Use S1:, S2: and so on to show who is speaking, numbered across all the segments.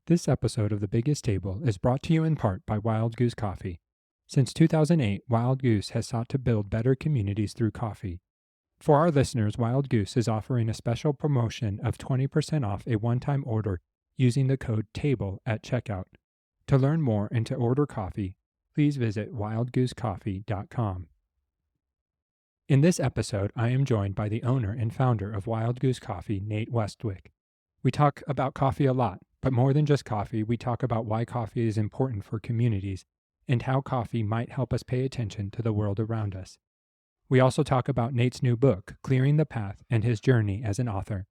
S1: This episode of The Biggest Table is brought to you in part by Wild Goose Coffee. Since 2008, Wild Goose has sought to build better communities through coffee. For our listeners, Wild Goose is offering a special promotion of 20% off a one-time order using the code TABLE at checkout. To learn more and to order coffee, please visit wildgoosecoffee.com. In this episode, I am joined by the owner and founder of Wild Goose Coffee, Nate Westwick. We talk about coffee a lot, but more than just coffee, we talk about why coffee is important for communities and how coffee might help us pay attention to the world around us. We also talk about Nate's new book, Clearing the Path, and his journey as an author.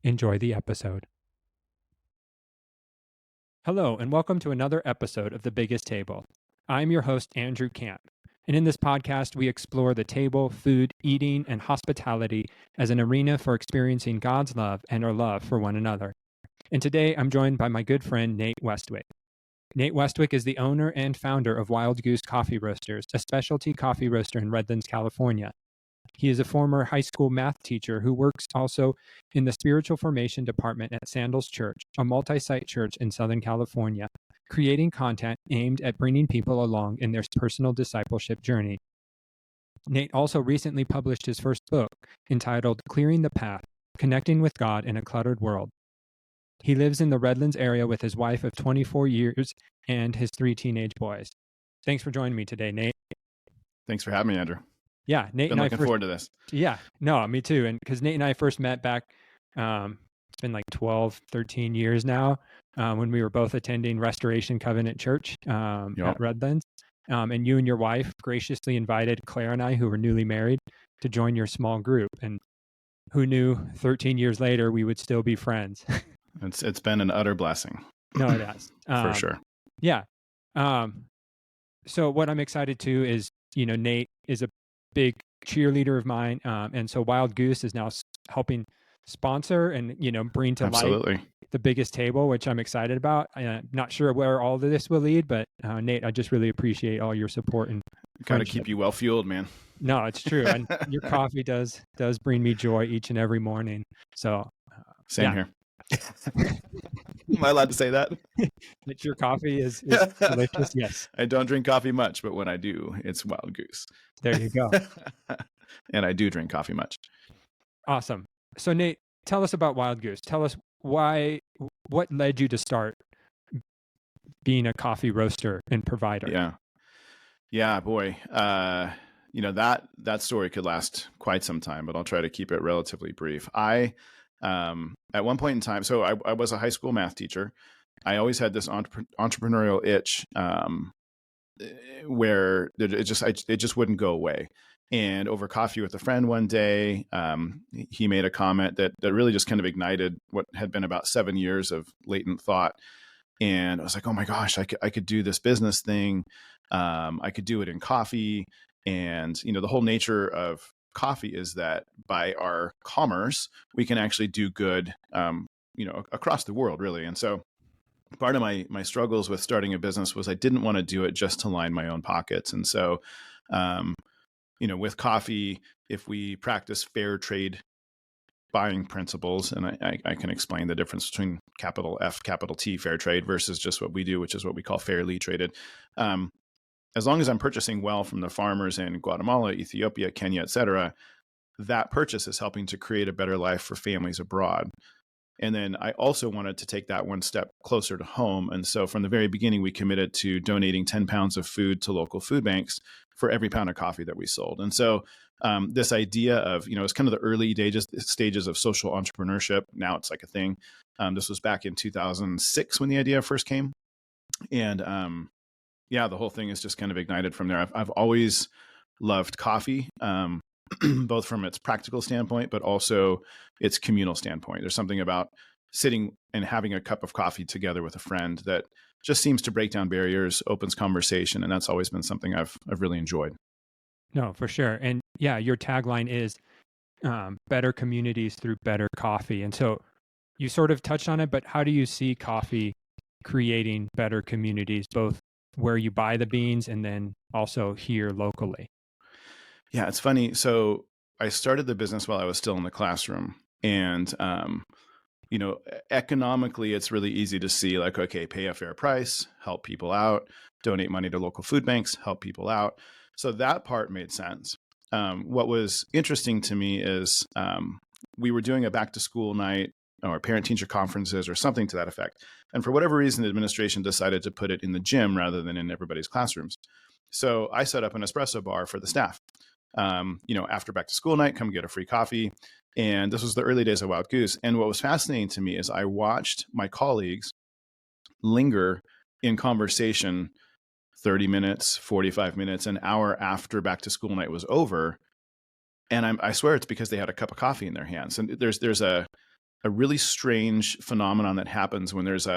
S1: Enjoy the episode. Hello, and welcome to another episode of The Biggest Table. I'm your host, Andrew Camp. And in this podcast, we explore the table, food, eating, and hospitality as an arena for experiencing God's love and our love for one another. And today, I'm joined by my good friend, Nate Westwick. Nate Westwick is the owner and founder of Wild Goose Coffee Roasters, a specialty coffee roaster in Redlands, California. He is a former high school math teacher who works also in the spiritual formation department at Sandals Church, a multi-site church in Southern California, creating content aimed at bringing people along in their personal discipleship journey. Nate also recently published his first book entitled Clearing the Path, Connecting with God in a Cluttered World. He lives in the Redlands area with his wife of 24 years and his 3 teenage boys. Thanks for joining me today, Nate.
S2: Thanks for having me, Andrew.
S1: Yeah, Nate
S2: Been
S1: and I
S2: looking forward to this.
S1: Yeah, no, me too. And because Nate and I first met back, it's been like 12, 13 years now, when we were both attending Restoration Covenant Church at Redlands. And you and your wife graciously invited Claire and I, who were newly married, to join your small group. And who knew 13 years later we would still be friends?
S2: It's been an utter blessing.
S1: No, it has.
S2: For sure.
S1: Yeah. So what I'm excited to is, Nate is a big cheerleader of mine. And so Wild Goose is now helping sponsor and, bring to light the biggest table, which I'm excited about. I'm not sure where all of this will lead, but Nate, I just really appreciate all your support and
S2: got to keep you well fueled, man.
S1: No, it's true. And your coffee does bring me joy each and every morning. So
S2: same here. Am I allowed to say that?
S1: That your coffee is delicious? Yes.
S2: I don't drink coffee much, but when I do, it's Wild Goose.
S1: There you go.
S2: And I do drink coffee much.
S1: Awesome. So Nate, tell us about Wild Goose. Tell us what led you to start being a coffee roaster and provider?
S2: Yeah, boy. That story could last quite some time, but I'll try to keep it relatively brief. At one point in time, so I was a high school math teacher. I always had this entrepreneurial itch where it just wouldn't go away. And over coffee with a friend one day, he made a comment that really just kind of ignited what had been about 7 years of latent thought. And I was like, oh my gosh, I could do this business thing. I could do it in coffee. And, the whole nature of coffee is that by our commerce, we can actually do good, across the world, really. And so part of my struggles with starting a business was I didn't want to do it just to line my own pockets. And so, with coffee, if we practice fair trade buying principles, and I can explain the difference between capital F, capital T, fair trade versus just what we do, which is what we call fairly traded. As long as I'm purchasing well from the farmers in Guatemala, Ethiopia, Kenya, et cetera, that purchase is helping to create a better life for families abroad. And then I also wanted to take that one step closer to home. And so from the very beginning, we committed to donating 10 pounds of food to local food banks for every pound of coffee that we sold. And so this idea of, it's kind of the early stages of social entrepreneurship. Now it's like a thing. This was back in 2006 when the idea first came. And the whole thing is just kind of ignited from there. I've always loved coffee, both from its practical standpoint, but also its communal standpoint. There's something about sitting and having a cup of coffee together with a friend that just seems to break down barriers, opens conversation. And that's always been something I've really enjoyed.
S1: No, for sure. And yeah, your tagline is better communities through better coffee. And so you sort of touched on it, but how do you see coffee creating better communities, both where you buy the beans and then also here locally?
S2: Yeah, it's funny. So I started the business while I was still in the classroom. And economically, it's really easy to see like, okay, pay a fair price, help people out, donate money to local food banks, help people out. So that part made sense. What was interesting to me is we were doing a back to school night or parent teacher conferences or something to that effect. And for whatever reason, the administration decided to put it in the gym rather than in everybody's classrooms. So I set up an espresso bar for the staff. After back to school night, come get a free coffee. And this was the early days of Wild Goose. And what was fascinating to me is I watched my colleagues linger in conversation 30 minutes, 45 minutes, an hour after back to school night was over. And I swear it's because they had a cup of coffee in their hands. And there's a really strange phenomenon that happens when there's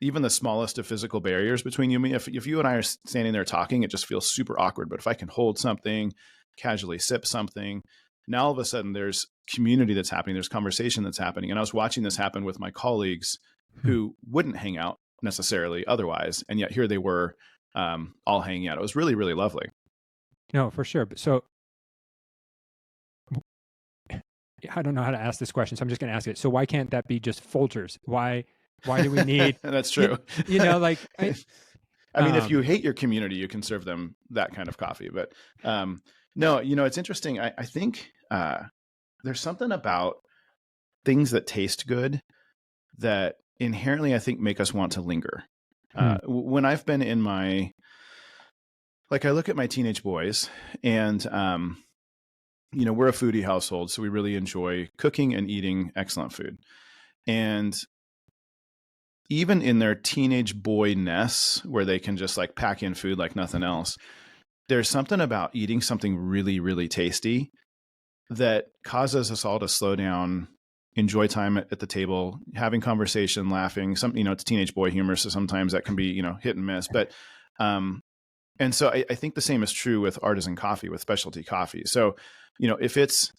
S2: even the smallest of physical barriers between you and me. If you and I are standing there talking, it just feels super awkward. But if I can hold something, casually sip something, now all of a sudden there's community that's happening. There's conversation that's happening. And I was watching this happen with my colleagues who wouldn't hang out necessarily otherwise. And yet here they were all hanging out. It was really, really lovely.
S1: No, for sure. So I don't know how to ask this question, so I'm just going to ask it. So why can't that be just Folgers? Why do we need?
S2: That's true.
S1: Like
S2: I mean, if you hate your community, you can serve them that kind of coffee. But no, it's interesting. I think there's something about things that taste good that inherently, I think, make us want to linger. When I've been in I look at my teenage boys and, we're a foodie household, so we really enjoy cooking and eating excellent food. And even in their teenage boy-ness, where they can just like pack in food like nothing else, there's something about eating something really, really tasty that causes us all to slow down, enjoy time at the table, having conversation, laughing. It's teenage boy humor, so sometimes that can be, hit and miss. But, and so I think the same is true with artisan coffee, with specialty coffee. So, if it's,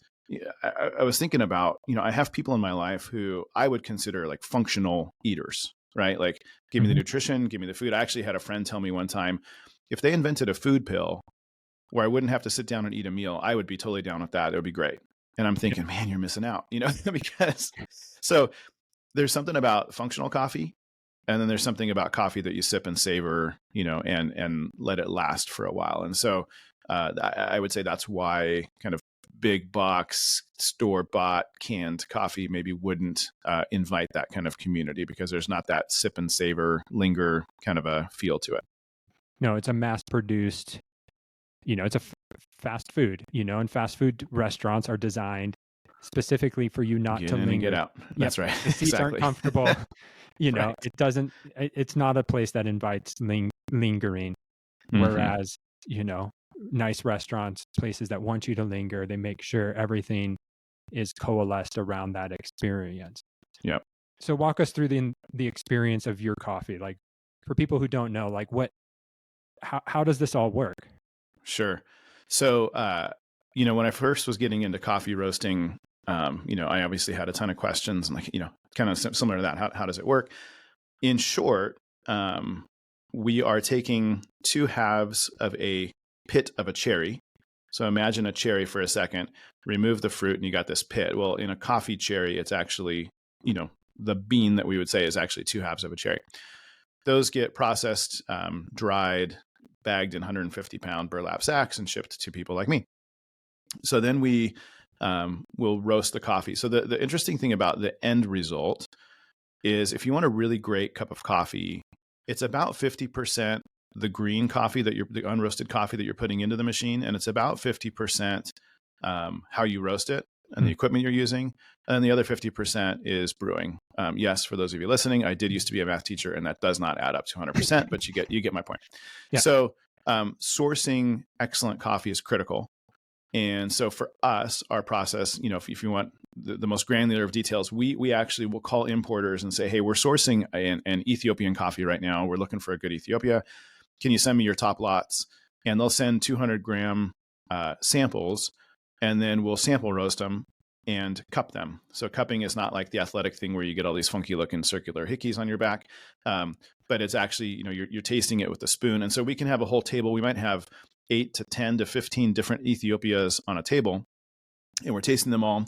S2: I was thinking about, I have people in my life who I would consider like functional eaters, right? Like, give me the nutrition, give me the food. I actually had a friend tell me one time, if they invented a food pill where I wouldn't have to sit down and eat a meal, I would be totally down with that. It would be great. And I'm thinking, man, you're missing out, because so there's something about functional coffee. And then there's something about coffee that you sip and savor, and let it last for a while. And so I would say that's why kind of big box store-bought canned coffee maybe wouldn't invite that kind of community, because there's not that sip and savor, linger kind of a feel to it.
S1: No, it's a mass-produced, it's a fast food, and fast food restaurants are designed specifically for you not to linger.
S2: And get out. That's right.
S1: The seats aren't comfortable.
S2: Right.
S1: It's not a place that invites lingering. Whereas, nice restaurants, places that want you to linger, they make sure everything is coalesced around that experience.
S2: Yep.
S1: So walk us through the experience of your coffee. Like, for people who don't know, like how does this all work? Sure.
S2: So, when I first was getting into coffee roasting, I obviously had a ton of questions and kind of similar to that. How does it work? In short, we are taking two halves of a pit of a cherry. So imagine a cherry for a second, remove the fruit, and you got this pit. Well, in a coffee cherry, it's actually, the bean that we would say is actually two halves of a cherry. Those get processed, dried, bagged in 150-pound burlap sacks and shipped to people like me. So then we will roast the coffee. So the interesting thing about the end result is, if you want a really great cup of coffee, it's about 50% the green coffee the unroasted coffee that you're putting into the machine, and it's about 50% how you roast it and the equipment you're using, and then the other 50% is brewing. Yes, for those of you listening, I did used to be a math teacher, and that does not add up to 100%, but you get my point. Yeah. So sourcing excellent coffee is critical. And so for us, our process, if you want the most granular of details, we actually will call importers and say, hey, we're sourcing an Ethiopian coffee right now. We're looking for a good Ethiopia. Can you send me your top lots? And they'll send 200-gram samples, and then we'll sample roast them and cup them. So cupping is not like the athletic thing where you get all these funky looking circular hickeys on your back. But it's actually, you're tasting it with a spoon. And so we can have a whole table. We might have 8 to 10 to 15 different Ethiopias on a table, and we're tasting them all.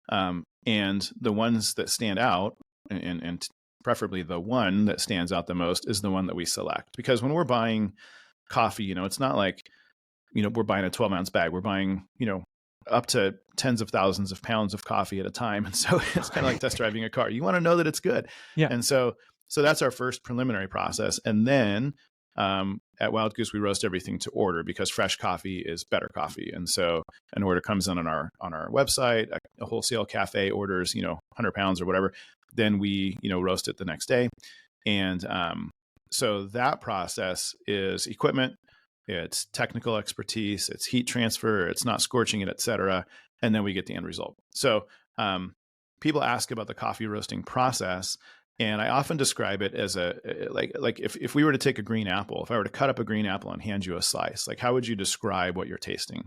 S2: And the ones that stand out and preferably the one that stands out the most is the one that we select. Because when we're buying coffee, it's not like, we're buying a 12-ounce bag. We're buying, up to tens of thousands of pounds of coffee at a time. And so it's kind of like test driving a car. You want to know that it's good.
S1: Yeah.
S2: And so that's our first preliminary process. And then at Wild Goose, we roast everything to order because fresh coffee is better coffee. And so an order comes in on our website, a wholesale cafe orders, 100 pounds or whatever. Then we, roast it the next day. And so that process is equipment, it's technical expertise, it's heat transfer, it's not scorching it, et cetera. And then we get the end result. So people ask about the coffee roasting process. And I often describe it as like if we were to take a green apple, if I were to cut up a green apple and hand you a slice, like how would you describe what you're tasting?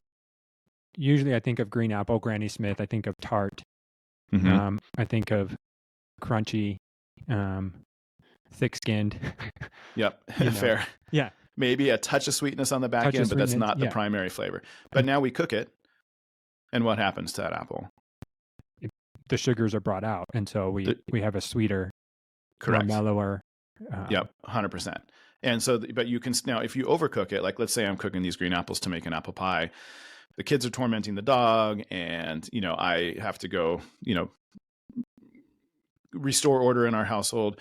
S1: Usually I think of green apple, Granny Smith. I think of tart.
S2: Mm-hmm.
S1: I think of crunchy, thick-skinned.
S2: Yep. Fair.
S1: Yeah.
S2: Maybe a touch of sweetness on the back end, but that's not the primary flavor. But now we cook it. And what happens to that apple?
S1: The sugars are brought out. And so we have a sweeter,
S2: correct,
S1: more mellower.
S2: Yep, 100%. And so, but you can, now if you overcook it, like let's say I'm cooking these green apples to make an apple pie, the kids are tormenting the dog and, I have to go, restore order in our household.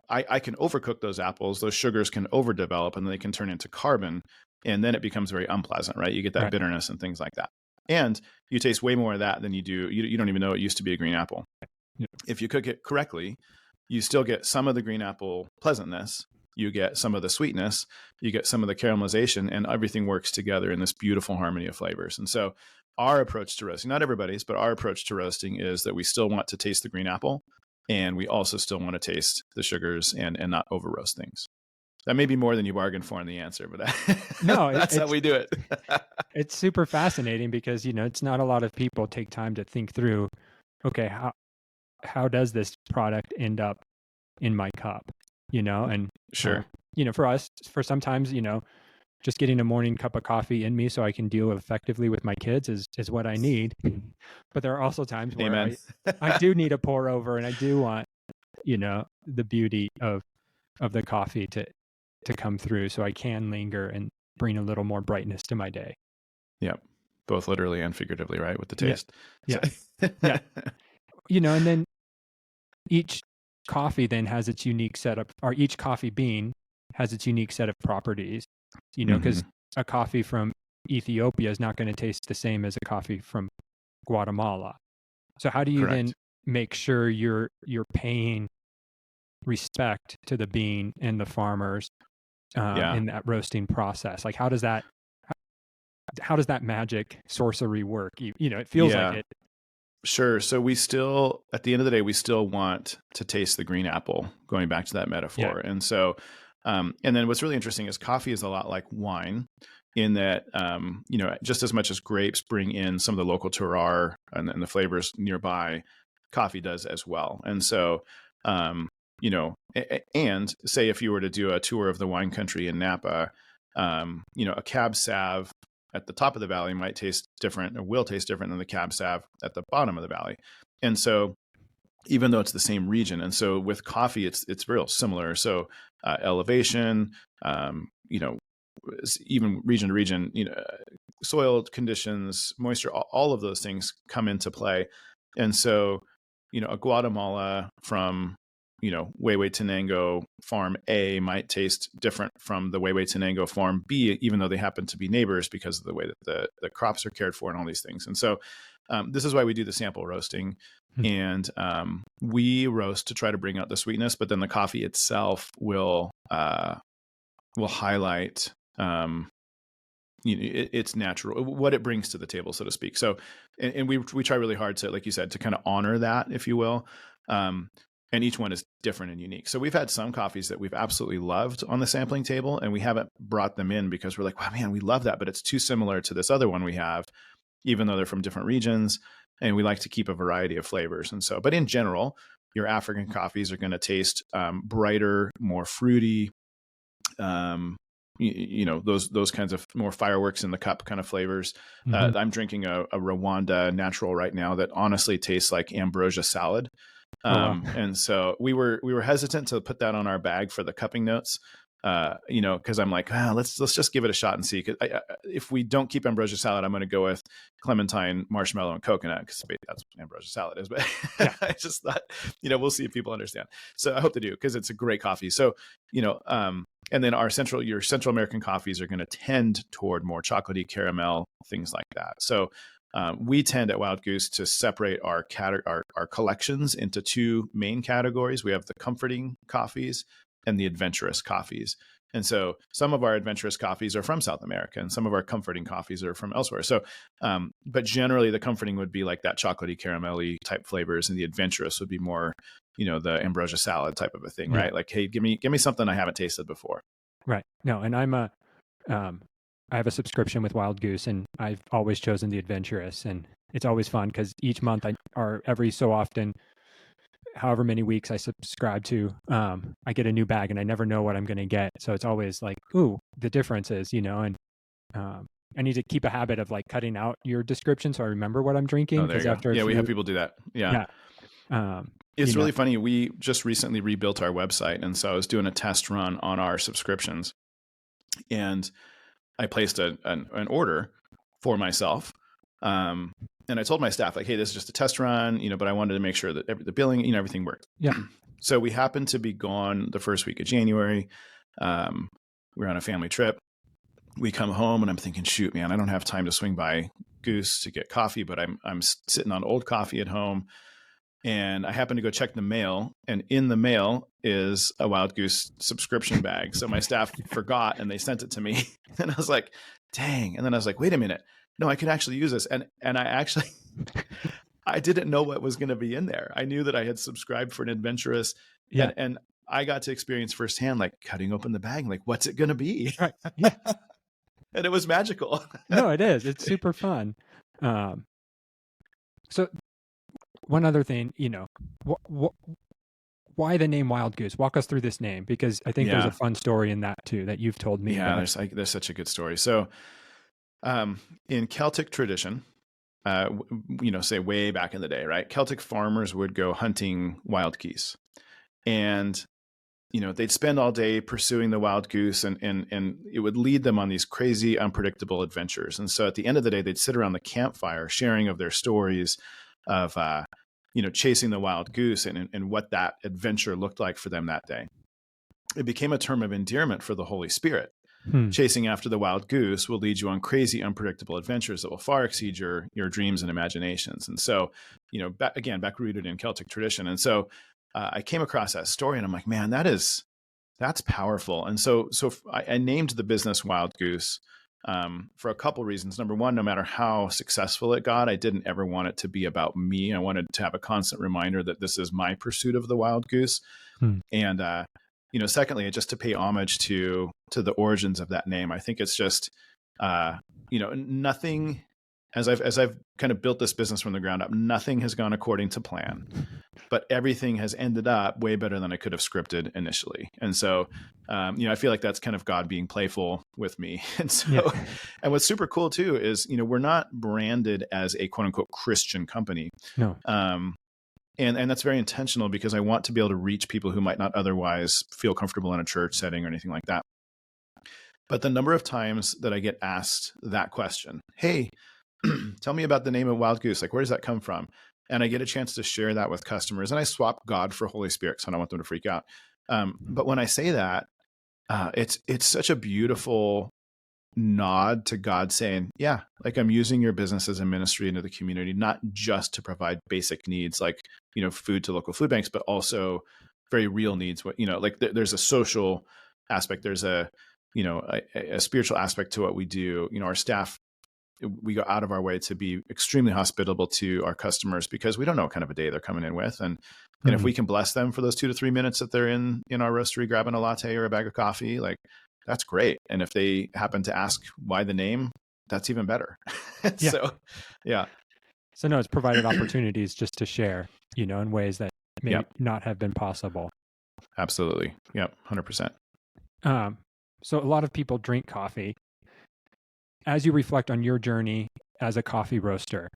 S2: I can overcook those apples, those sugars can overdevelop and they can turn into carbon. And then it becomes very unpleasant, right? You get that bitterness and things like that. And you taste way more of that than you do. You don't even know it used to be a green apple.
S1: Yeah.
S2: If you cook it correctly, you still get some of the green apple pleasantness. You get some of the sweetness. You get some of the caramelization, and everything works together in this beautiful harmony of flavors. And so our approach to roasting, not everybody's, but our approach to roasting is that we still want to taste the green apple. And we also still want to taste the sugars and not over roast things. That may be more than you bargained for in the answer, but
S1: no,
S2: that's how we do it.
S1: It's super fascinating because, it's not a lot of people take time to think through, okay, how does this product end up in my cup, and
S2: sure.
S1: For us, for sometimes, just getting a morning cup of coffee in me so I can deal effectively with my kids is what I need. But there are also times where I do need a pour over and I do want, the beauty of the coffee to come through so I can linger and bring a little more brightness to my day.
S2: Yep. Both literally and figuratively, right? With the taste.
S1: Yeah. Yeah. And then each coffee then has its unique setup, or each coffee bean has its unique set of properties, because a coffee from Ethiopia is not going to taste the same as a coffee from Guatemala. So how do you then make sure you're paying respect to the bean and the farmers in that roasting process? Like how does that magic sorcery work? It feels like it.
S2: Sure. So we still, at the end of the day, we still want to taste the green apple, going back to that metaphor. Yeah. And so, and then what's really interesting is coffee is a lot like wine in that, just as much as grapes bring in some of the local terroir and the flavors nearby, coffee does as well. And so, and say if you were to do a tour of the wine country in Napa, a Cab Sav at the top of the valley might taste different or will taste different than the Cab Sav at the bottom of the valley. And so even though it's the same region, and so with coffee, it's real similar. So elevation, even region to region, soil conditions, moisture, all of those things come into play. And so, a Guatemala from Huehuetenango farm A might taste different from the Huehuetenango farm B, even though they happen to be neighbors because of the way that the crops are cared for and all these things. And so this is why we do the sample roasting. And we roast to try to bring out the sweetness, but then the coffee itself will highlight it's natural, what it brings to the table, so to speak. So, and we try really hard to, like you said, to kind of honor that, if you will. And each one is different and unique. So we've had some coffees that we've absolutely loved on the sampling table, and we haven't brought them in because we're like, wow, man, we love that, but it's too similar to this other one we have, even though they're from different regions. And we like to keep a variety of flavors. And so, but in general, your African coffees are going to taste brighter, more fruity, those kinds of more fireworks in the cup kind of flavors. I'm drinking a Rwanda natural right now that honestly tastes like ambrosia salad.
S1: Oh, wow.
S2: And so we were hesitant to put that on our bag for the cupping notes, because I'm like, let's just give it a shot and see. Because if we don't keep ambrosia salad, I'm going to go with clementine, marshmallow, and coconut, because that's what ambrosia salad is. But
S1: Yeah.
S2: I just thought, we'll see if people understand. So I hope they do, because it's a great coffee. So, and then your Central American coffees are going to tend toward more chocolatey caramel, things like that. So we tend at Wild Goose to separate our collections into two main categories. We have the comforting coffees and the adventurous coffees. And so some of our adventurous coffees are from South America, and some of our comforting coffees are from elsewhere. So, but generally the comforting would be like that chocolatey, caramelly type flavors, and the adventurous would be more, the ambrosia salad type of a thing, right? Like, hey, give me something I haven't tasted before.
S1: Right. No, and I have a subscription with Wild Goose, and I've always chosen the adventurous, and it's always fun because each month or every so often, however many weeks I subscribe to, I get a new bag, and I never know what I'm going to get. So it's always like, ooh, the differences, and I need to keep a habit of like cutting out your description so I remember what I'm drinking.
S2: Oh, there you go. Yeah, we have people do that. Yeah. It's really funny. We just recently rebuilt our website, and so I was doing a test run on our subscriptions, and I placed an order for myself. And I told my staff, like, hey, this is just a test run, but I wanted to make sure that the billing, everything worked.
S1: Yeah.
S2: So we happened to be gone the first week of January. We're on a family trip. We come home, and I'm thinking, shoot, man, I don't have time to swing by Goose to get coffee, but I'm sitting on old coffee at home. And I happened to go check the mail, and in the mail is a Wild Goose subscription bag. So my staff forgot, and they sent it to me. And I was like, dang. And then I was like, wait a minute. No, I could actually use this. And I actually, I didn't know what was going to be in there. I knew that I had subscribed for an adventurous, and I got to experience firsthand, like cutting open the bag, like, what's it going to be?
S1: Right. Yeah.
S2: And it was magical.
S1: No, it is. It's super fun. So one other thing, why the name Wild Goose? Walk us through this name, because I think there's a fun story in that too that you've told me.
S2: Yeah, there's such a good story. So, in Celtic tradition, say way back in the day, right? Celtic farmers would go hunting wild geese, and they'd spend all day pursuing the wild goose, and it would lead them on these crazy, unpredictable adventures. And so at the end of the day, they'd sit around the campfire sharing of their stories of chasing the wild goose and what that adventure looked like for them that day. It became a term of endearment for the Holy Spirit. Chasing after the wild goose will lead you on crazy, unpredictable adventures that will far exceed your dreams and imaginations. And so, back rooted in Celtic tradition. And so I came across that story, and I'm like, man, that's powerful. And so I named the business Wild Goose for a couple reasons. Number one, no matter how successful it got, I didn't ever want it to be about me. I wanted to have a constant reminder that this is my pursuit of the wild goose. And, secondly, just to pay homage to the origins of that name. I think it's just, nothing, as I've kind of built this business from the ground up, nothing has gone according to plan, but everything has ended up way better than I could have scripted initially. And so, I feel like that's kind of God being playful with me. And so, and what's super cool too is, we're not branded as a quote unquote Christian company.
S1: No.
S2: And that's very intentional, because I want to be able to reach people who might not otherwise feel comfortable in a church setting or anything like that. But the number of times that I get asked that question, hey, tell me about the name of Wild Goose. Like, where does that come from? And I get a chance to share that with customers, and I swap God for Holy Spirit, so I don't want them to freak out. But when I say that, it's such a beautiful nod to God saying, yeah, like, I'm using your business as a ministry into the community, not just to provide basic needs like, food to local food banks, but also very real needs. There's a social aspect. There's a spiritual aspect to what we do. Our staff, we go out of our way to be extremely hospitable to our customers, because we don't know what kind of a day they're coming in with. And if we can bless them for those 2 to 3 minutes that they're in our roastery, grabbing a latte or a bag of coffee, like, that's great. And if they happen to ask why the name, that's even better. So, yeah.
S1: So no, it's provided opportunities just to share, in ways that may not have been possible.
S2: Absolutely. Yep. 100%.
S1: So a lot of people drink coffee. As you reflect on your journey as a coffee roaster,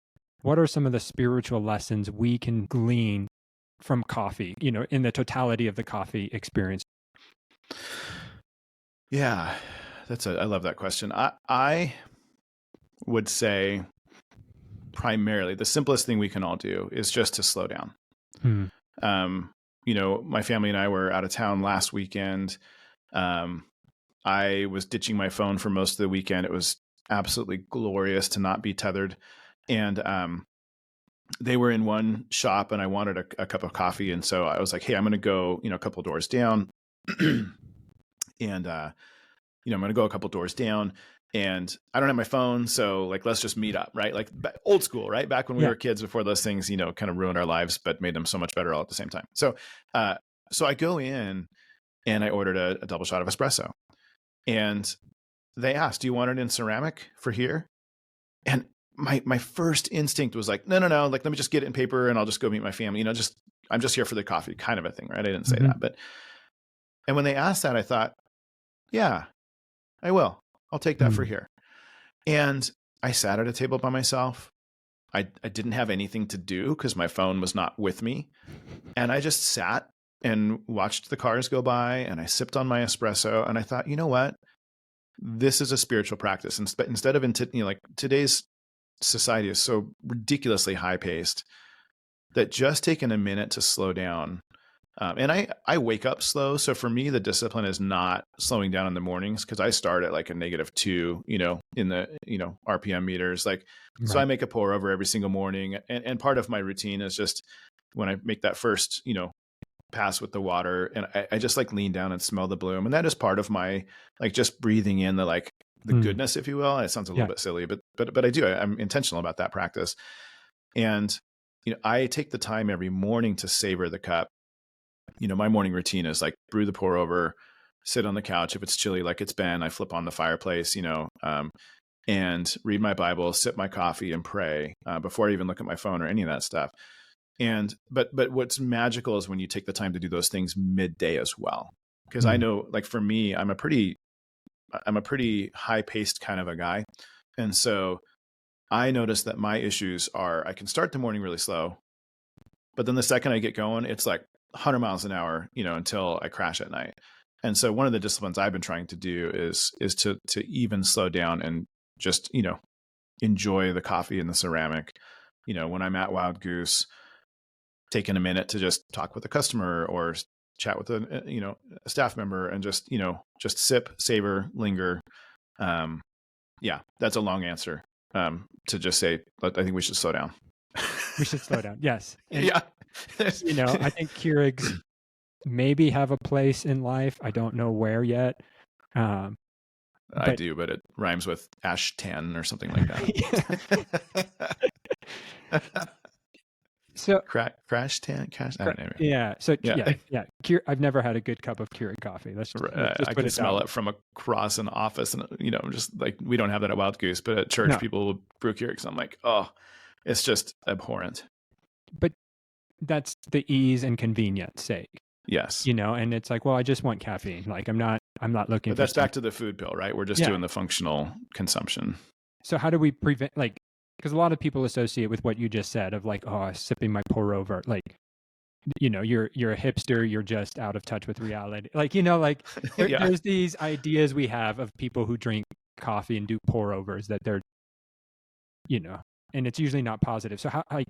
S1: what are some of the spiritual lessons we can glean from coffee, in the totality of the coffee experience?
S2: Yeah, I love that question. I would say primarily the simplest thing we can all do is just to slow down.
S1: Hmm.
S2: My family and I were out of town last weekend. I was ditching my phone for most of the weekend. It was absolutely glorious to not be tethered. And they were in one shop and I wanted a cup of coffee. And so I was like, hey, I'm going to go, a couple doors down. And, I'm going to go a couple doors down and I don't have my phone. So like, let's just meet up, right? Like old school, right? Back when we were kids, before those things, kind of ruined our lives, but made them so much better all at the same time. So I go in and I ordered a double shot of espresso. And they asked, do you want it in ceramic for here? And my first instinct was like, no. Like, let me just get it in paper and I'll just go meet my family. I'm just here for the coffee kind of a thing, right? I didn't say that, and when they asked that, I thought, yeah, I will. I'll take that for here. And I sat at a table by myself. I didn't have anything to do because my phone was not with me. And I just sat and watched the cars go by and I sipped on my espresso and I thought, you know what? This is a spiritual practice. Instead of like today's society is so ridiculously high paced that just taking a minute to slow down. And I wake up slow. So for me, the discipline is not slowing down in the mornings because I start at like a -2, in the, RPM meters. Like, right. So I make a pour over every single morning. And part of my routine is just when I make that first, pass with the water and I just like lean down and smell the bloom. And that is part of my, like, just breathing in the goodness, if you will. It sounds a little bit silly, but I'm intentional about that practice. And, I take the time every morning to savor the cup. My morning routine is like brew the pour over, sit on the couch. If it's chilly, like it's been, I flip on the fireplace, and read my Bible, sip my coffee and pray before I even look at my phone or any of that stuff. And, but what's magical is when you take the time to do those things midday as well. Because I know, like for me, I'm a pretty high paced kind of a guy. And so I notice that my issues are, I can start the morning really slow, but then the second I get going, it's like 100 miles an hour, until I crash at night. And so one of the disciplines I've been trying to do is to even slow down and just, enjoy the coffee in the ceramic. When I'm at Wild Goose, taking a minute to just talk with a customer or chat with a staff member and just sip, savor, linger. That's a long answer to just say, I think we should slow down.
S1: We should slow down. Yes. And,
S2: yeah.
S1: I think Keurigs maybe have a place in life. I don't know where yet.
S2: I do, but it rhymes with Ashtan or something like that.
S1: So
S2: crash tan. I don't know.
S1: Yeah. So yeah. I've never had a good cup of Keurig coffee. Let's just
S2: I can smell it from across an office, and just like we don't have that at Wild Goose, but at church people will brew Keurigs. I'm like, oh, it's just abhorrent.
S1: But that's the ease and convenience sake.
S2: Yes.
S1: And it's like, well, I just want caffeine. Like I'm not looking.
S2: But that's back to the food pill, right? We're just doing the functional consumption.
S1: So how do we prevent, like, because a lot of people associate with what you just said of like, oh, sipping my pour over, like, you're a hipster, you're just out of touch with reality. Like, there's these ideas we have of people who drink coffee and do pour overs that they're, and it's usually not positive. So how, like,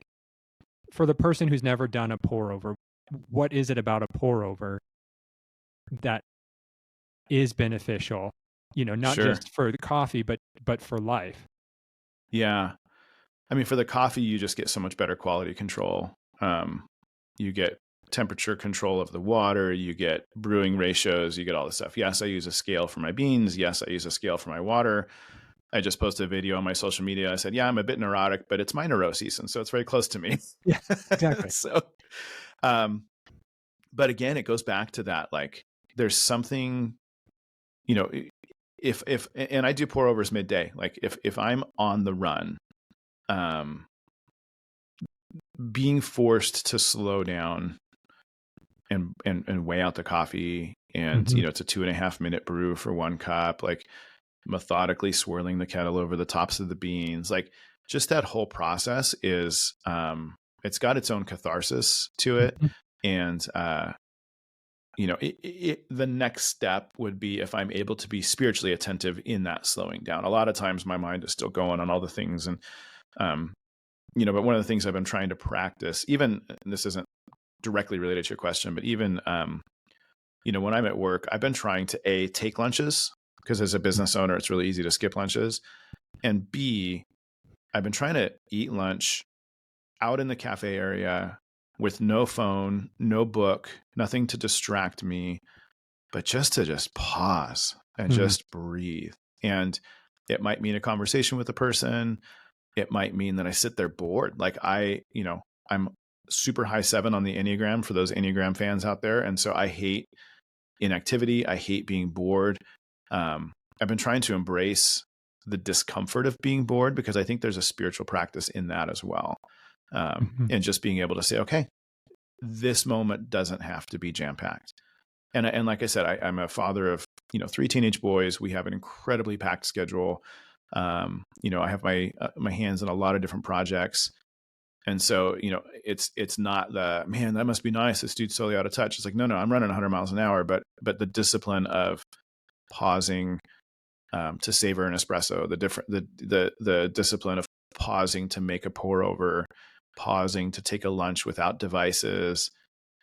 S1: for the person who's never done a pour over, what is it about a pour over that is beneficial, not just for the coffee, but for life?
S2: Yeah. I mean, for the coffee, you just get so much better quality control. You get temperature control of the water, you get brewing ratios, you get all this stuff. Yes, I use a scale for my beans. Yes, I use a scale for my water. I just posted a video on my social media. I said, yeah, I'm a bit neurotic, but it's my neuroses. And so it's very close to me.
S1: Yeah, exactly.
S2: So, but again, it goes back to that, like there's something, if, and I do pour overs midday, like if I'm on the run, being forced to slow down and weigh out the coffee and, it's a 2.5 minute brew for 1 cup, like methodically swirling the kettle over the tops of the beans, like just that whole process is, it's got its own catharsis to it. And, the next step would be if I'm able to be spiritually attentive in that slowing down. A lot of times my mind is still going on all the things. And, but one of the things I've been trying to practice, even, and this isn't directly related to your question, but even, when I'm at work, I've been trying to take lunches, because as a business owner, it's really easy to skip lunches. And B, I've been trying to eat lunch out in the cafe area with no phone, no book, nothing to distract me, but just to pause and just breathe. And it might mean a conversation with a person. It might mean that I sit there bored. Like I'm super high 7 on the Enneagram for those Enneagram fans out there. And so I hate inactivity. I hate being bored. I've been trying to embrace the discomfort of being bored, because I think there's a spiritual practice in that as well. And just being able to say, okay, this moment doesn't have to be jam-packed. And like I said, I'm a father of, 3 teenage boys. We have an incredibly packed schedule. I have my hands in a lot of different projects. And so, it's not the, man, that must be nice, this dude's totally out of touch. It's like, no, I'm running 100 miles an hour, but the discipline of pausing to savor an espresso, the discipline of pausing to make a pour over, pausing to take a lunch without devices.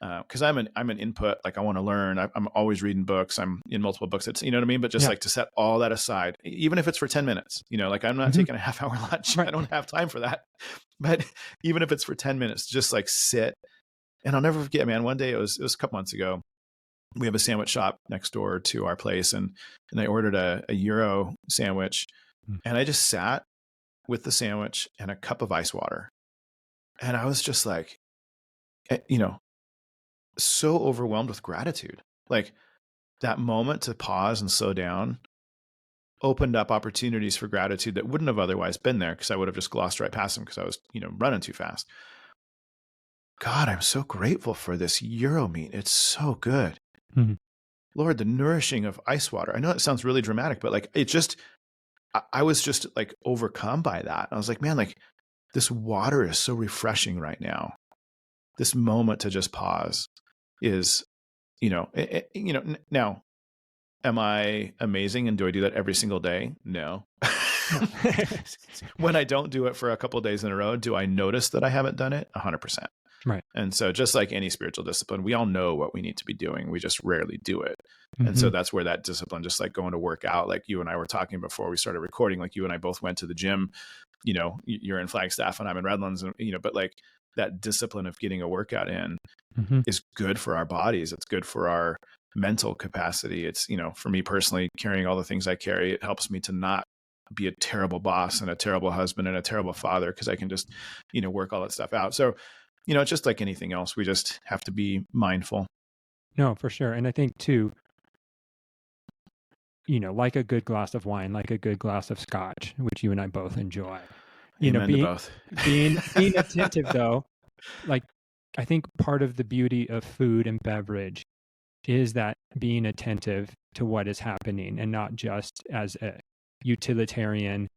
S2: Because I'm an input, like I want to learn. I'm always reading books. I'm in multiple books. It's, you know what I mean? But just like to set all that aside, even if it's for 10 minutes, like I'm not taking a half-hour lunch. Right. I don't have time for that. But even if it's for 10 minutes, just like sit. And I'll never forget, man, one day, it was a couple months ago, we have a sandwich shop next door to our place. And I ordered a Euro sandwich, and I just sat with the sandwich and a cup of ice water. And I was just like, so overwhelmed with gratitude. Like that moment to pause and slow down opened up opportunities for gratitude that wouldn't have otherwise been there, because I would have just glossed right past them because I was, running too fast. God, I'm so grateful for this Euro meat. It's so good. Mm-hmm. Lord, the nourishing of ice water. I know it sounds really dramatic, but like I was just like overcome by that. I was like, man, like this water is so refreshing right now. This moment to just pause is, now, am I amazing? And do I do that every single day? No. When I don't do it for a couple of days in a row, do I notice that I haven't done it? 100%. Right. And so just like any spiritual discipline, we all know what we need to be doing. We just rarely do it. Mm-hmm. And so that's where that discipline, just like going to work out, like you and I were talking before we started recording, like you and I both went to the gym, you're in Flagstaff and I'm in Redlands, and, but like that discipline of getting a workout in is good for our bodies. It's good for our mental capacity. It's, for me personally, carrying all the things I carry, it helps me to not be a terrible boss and a terrible husband and a terrible father, because I can just, work all that stuff out. So, it's just like anything else. We just have to be mindful.
S1: No, for sure. And I think too, like a good glass of wine, like a good glass of scotch, which you and I both enjoy,
S2: both.
S1: being attentive though, like I think part of the beauty of food and beverage is that being attentive to what is happening, and not just as a utilitarian,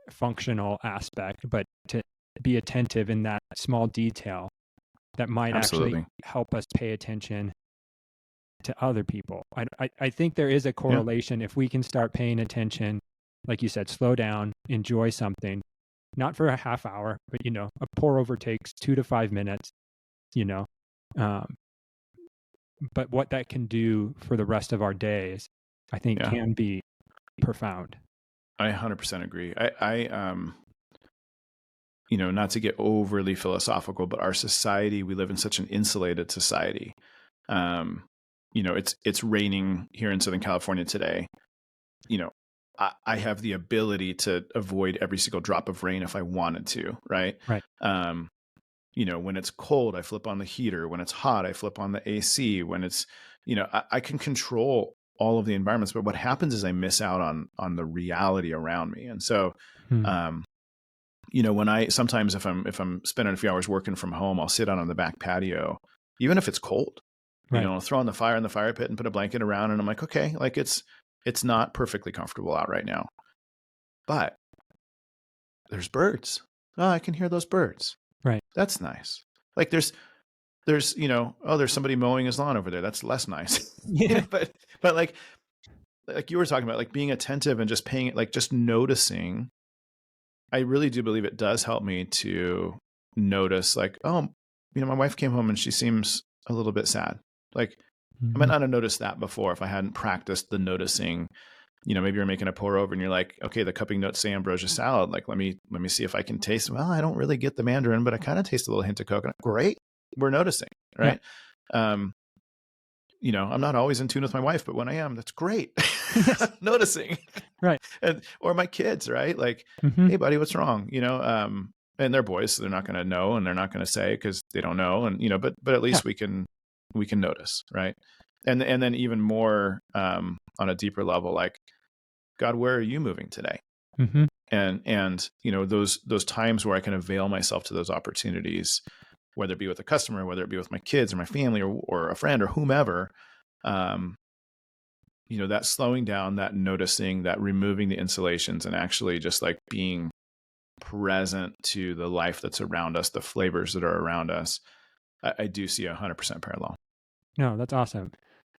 S1: functional aspect, but to be attentive in that small detail that might actually help us pay attention to other people. I think there is a correlation. If we can start paying attention, like you said, slow down, enjoy something, not for a half hour, but, a pour over takes 2 to 5 minutes, but what that can do for the rest of our days, I think can be profound.
S2: I 100% agree. I not to get overly philosophical, but our society, we live in such an insulated society. It's raining here in Southern California today. I have the ability to avoid every single drop of rain if I wanted to, right?
S1: Right.
S2: When it's cold, I flip on the heater. When it's hot, I flip on the AC. When it's, I can control all of the environments, but what happens is I miss out on the reality around me. And so, when sometimes if I'm spending a few hours working from home, I'll sit out on the back patio, even if it's cold, I'll throw on the fire in the fire pit and put a blanket around, and I'm like, okay, like it's not perfectly comfortable out right now, but there's birds. Oh, I can hear those birds.
S1: Right.
S2: That's nice. Like there's there's, there's somebody mowing his lawn over there. That's less nice.
S1: Yeah.
S2: But like you were talking about, like being attentive and just paying it, like just noticing. I really do believe it does help me to notice, like, oh, my wife came home and she seems a little bit sad. Like, I might
S1: Mhm.
S2: not have noticed that before if I hadn't practiced the noticing. Maybe you're making a pour over and you're like, okay, the cupping notes say ambrosia salad. Like, let me see if I can taste. Well, I don't really get the mandarin, but I kind of taste a little hint of coconut. Great, we're noticing,
S1: Yeah.
S2: right? I'm not always in tune with my wife, but when I am, that's great.
S1: Yes.
S2: Noticing,
S1: Right.
S2: or my kids, right? Like,
S1: Hmm.
S2: hey, buddy, what's wrong? And they're boys, so they're not going to know, and they're not going to say because they don't know, and but at least
S1: Yeah.
S2: we can notice, right? And then even more on a deeper level, like, God, where are you moving today?
S1: Hmm.
S2: And those times where I can avail myself to those opportunities, whether it be with a customer, whether it be with my kids or my family or a friend or whomever, that slowing down, that noticing, that removing the insulations, and actually just like being present to the life that's around us, the flavors that are around us. I do see 100% parallel.
S1: No, that's awesome.